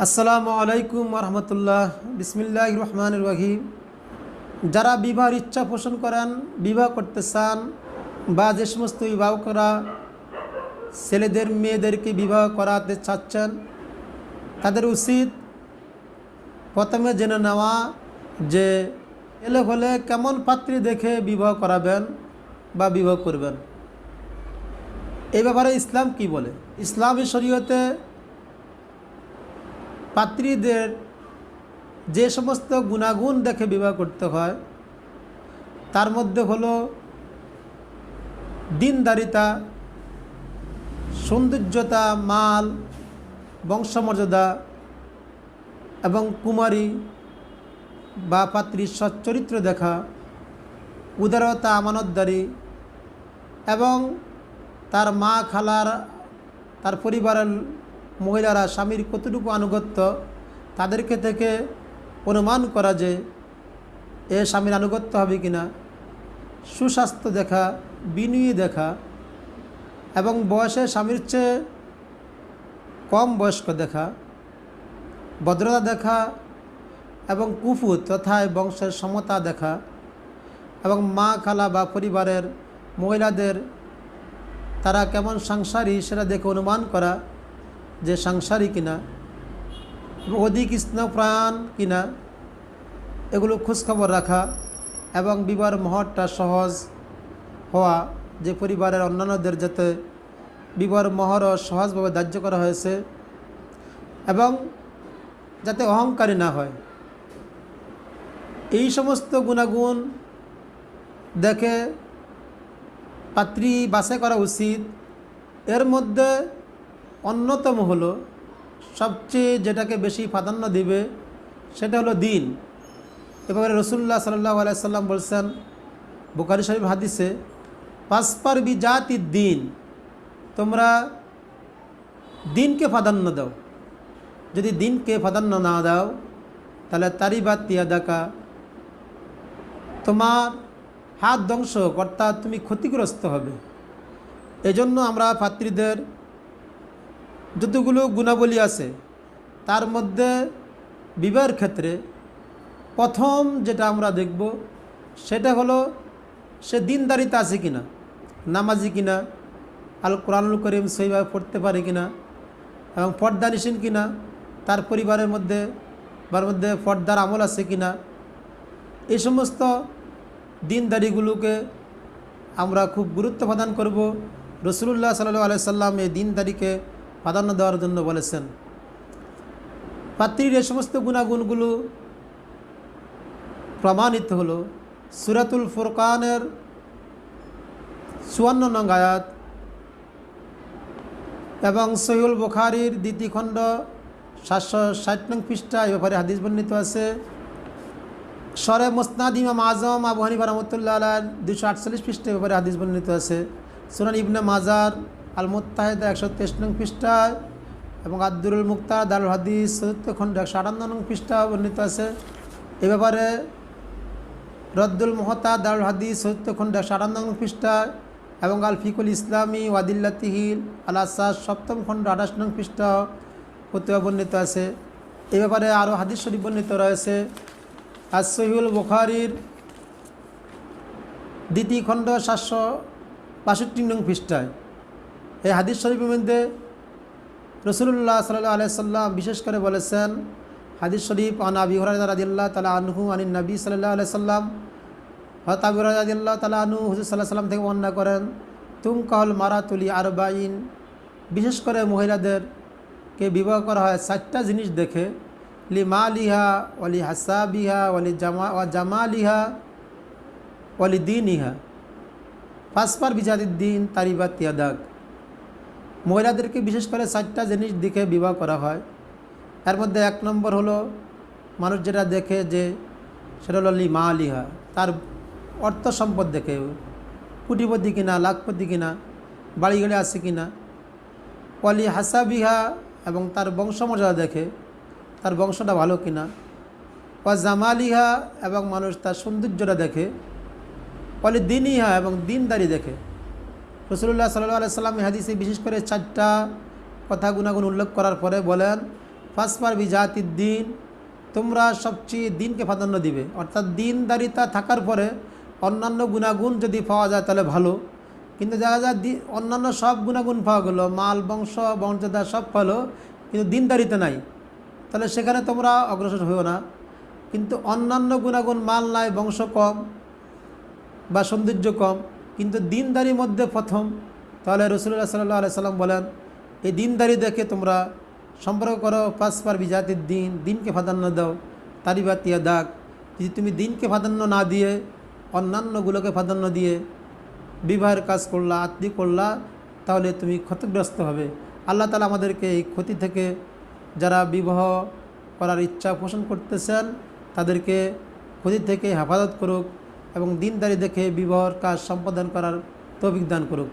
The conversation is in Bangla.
আসসালামু আলাইকুম রহমতুল্লাহ। বিসমিল্লাহির রহমানির রহিম। যারা বিবাহের ইচ্ছা পোষণ করেন, বিবাহ করতে চান, বা যে সমস্ত অভিভাবকরা ছেলেদের মেয়েদেরকে বিবাহ করাতে চাচ্ছেন, তাদের উচিত প্রথমে জেনে নেওয়া যে ছেলে হলে কেমন পাত্রী দেখে বিবাহ করাবেন বা বিবাহ করবেন। এই ব্যাপারে ইসলাম কি বলে? ইসলামী শরীয়তে পাত্রীদের যে সমস্ত গুণাগুণ দেখে বিবাহ করতে হয় তার মধ্যে হলো দিনদারিতা, সৌন্দর্যতা, মাল, বংশমর্যাদা এবং কুমারী বা পাত্রীর সচ্চরিত্র দেখা, উদারতা, আমানতদারি এবং তার মা, খালার, তার পরিবারের মহিলারা স্বামীর কতটুকু আনুগত্য তাদেরকে থেকে অনুমান করা যে এ স্বামীর আনুগত্য হবে কিনা, সুস্বাস্থ্য দেখা, বিনয়ী দেখা এবং বয়সে স্বামীর চেয়ে কম বয়স্ক দেখা, ভদ্রতা দেখা এবং কুফুত তথা বংশের সমতা দেখা এবং মা, খালা বা পরিবারের মহিলাদের তারা কেমন সাংসারী সেটা দেখে অনুমান করা যে সাংসারিক কিনা, অধিক স্নেহপ্রাণ কিনা, এগুলো খোঁজখবর রাখা এবং বিবাহের মহরটা সহজ হওয়া, যে পরিবারের অন্যান্যদের যাতে বিবাহের মহরও সহজভাবে ধার্য করা হয়েছে এবং যাতে অহংকারী না হয়, এই সমস্ত গুণাগুণ দেখে পাত্রী বাছাই করা উচিত। এর মধ্যে অন্যতম হলো সবচেয়ে যেটাকে বেশি প্রাধান্য দিবে সেটা হলো দিন। এবারে রাসূলুল্লাহ সাল্লাল্লাহু আলাইহি সাল্লাম বলছেন বুখারী শরীফ হাদিসে, পাসপার বিজাতি দিন, তোমরা দিনকে প্রাধান্য দাও। যদি দিনকে প্রাধান্য না দাও তাহলে তারিবাত ইয়াদাকা, তোমার হাত ধ্বংস, অর্থাৎ তুমি ক্ষতিগ্রস্ত হবে। এজন্য আমরা পাত্রীদের যতগুলো গুণাবলী আছে তার মধ্যে বিবাহের ক্ষেত্রে প্রথম যেটা আমরা দেখব সেটা হলো সে দিনদারিতা আছে কিনা, নামাজি কিনা, আল কোরআনুল করিম সহিভাবে পড়তে পারে কিনা এবং পর্দানিসীন কিনা, তার পরিবারের মধ্যে পর্দার আমল আছে কিনা। এই সমস্ত দিনদারিগুলোকে আমরা খুব গুরুত্ব প্রদান করব। রাসূলুল্লাহ সাল্লাল্লাহু আলাইহি সাল্লাম এই দিনদারিকে প্রাধান্য দেওয়ার জন্য বলেছেন। পাত্রীর এই সমস্ত গুণাগুণগুলো প্রমাণিত হলো সূরাতুল ফুরকানের ৫৪ নং আয়াত এবং সহিহুল বুখারীর ২য় খণ্ড ৭৬০ নং পৃষ্ঠা এই ব্যাপারে হাদিস বর্ণিত আছে। শরে মুসনাদ ইমাম আজম আবু হানিফা রাহমাতুল্লাহ আলাইহি ২৪৮ পৃষ্ঠা এই ব্যাপারে হাদিস বর্ণিত আছে। সুনান ইবনে মাজার আল মুত্তাহিদা ১২৩ নং পৃষ্ঠায় এবং আব্দুল মুক্তার দারুল হাদিস ৭৪ খণ্ড ১৫৮ নং পৃষ্ঠা বর্ণিত আছে। এ ব্যাপারে রদ্দুল মুহতা দারুল হাদিস ৭৪ খণ্ড ১৫৮ নং পৃষ্ঠায় এবং আল ফিকুল ইসলামী ওয়াদিল্লাতিহিল আল আসাস ৭ম খণ্ড ২৮ নং পৃষ্ঠা ফতোয়া বর্ণিত আছে। এ ব্যাপারে আরও হাদিস শরীফ বর্ণিত রয়েছে। আর সহিহুল বুখারীর ২য় খণ্ড ৭৬২ নং পৃষ্ঠায় এই হাদিস শরীফের মধ্যে রাসূলুল্লাহ সাল্লাল্লাহু আলাইহি সাল্লাম বিশেষ করে বলেছেন, হাদিস শরীফ আন আবি হুরায়রা রাদিয়াল্লাহু তাআলা আনহু আনিন নবী সাল্লাল্লাহু আলাইহি সাল্লাম, হযরত আবু হুরায়রা রাদিয়াল্লাহু তাআলা আনহু হুজুর সাল্লাল্লাহু আলাইহি সাল্লাম থেকে বর্ণনা করেন, তুনকাহুল মারাতু লি আরবাঈন, বিশেষ করে মহিলাদেরকে বিবাহ করা হয় 4টা জিনিস দেখে, লি মালিহা ওয়ালি হাসাবিহা ওয়ালি জামালিহা ওয়ালি দীনিহা, পাসপার বিজাতির দিন তারিবাত ইয়াদাক। মহিলাদেরকে বিশেষ করে 4টা জিনিস দেখে বিবাহ করা হয়। এর মধ্যে 1 নম্বর হলো মানুষ যেটা দেখে যে সেটা হলো লি মালিহা, তার অর্থ সম্পদ দেখে, কোটিপতি কিনা, লাখপতি কিনা, বাড়ি গাড়ি আছে কিনা। ওয়ালি হাসাবিহা, এবং তার বংশমর্যাদা দেখে, তার বংশটা ভালো কিনা। ওয়া জামালিহা, এবং মানুষ তার সৌন্দর্যটা দেখে। ওয়ালি দীনিহা, এবং দিনদারি দেখে। রাসূলুল্লাহ সাল্লাল্লাহু আলাইহি সাল্লাম হাদিসে বিশেষ করে 4টা কথা গুণাগুণ উল্লেখ করার পরে বলেন, ফাসফার বিজাতির দিন, তোমরা সবচেয়ে দিনকে প্রাধান্য দিবে। অর্থাৎ দিনদারিতা থাকার পরে অন্যান্য গুণাগুণ যদি পাওয়া যায় তাহলে ভালো, কিন্তু দেখা যায় অন্যান্য সব গুণাগুণ পাওয়া গেলো, মাল, বংশ, মর্যাদা সব পেলো, কিন্তু দিনদারিতা নাই, তাহলে সেখানে তোমরা অগ্রসর হইও না। কিন্তু অন্যান্য গুণাগুণ, মাল নাই, বংশ কম বা সৌন্দর্য কম, কিন্তু দিনদারির মধ্যে প্রথম, তাহলে রাসূলুল্লাহ সাল্লাল্লাহু আলাইহি সাল্লাম বলেন এই দিনদারি দেখে তোমরা সম্পর্ক করো। ফাসফার বিজাতির দিন, দিনকে প্রাধান্য দাও। তারিবাত ইয়াদাক, যদি তুমি দিনকে প্রাধান্য না দিয়ে অন্যান্যগুলোকে প্রাধান্য দিয়ে বিবাহের কাজ করলা, আত্মীয় করলা, তাহলে তুমি ক্ষতিগ্রস্ত হবে। আল্লাহ তাআলা আমাদেরকে এই ক্ষতি থেকে, যারা বিবাহ করার ইচ্ছা পোষণ করতেছেন তাদেরকে ক্ষতি থেকে হেফাজত করুক এবং দিনদারি দেখে বিবাহের কাজ সম্পাদন করার তৌফিক দান করুক।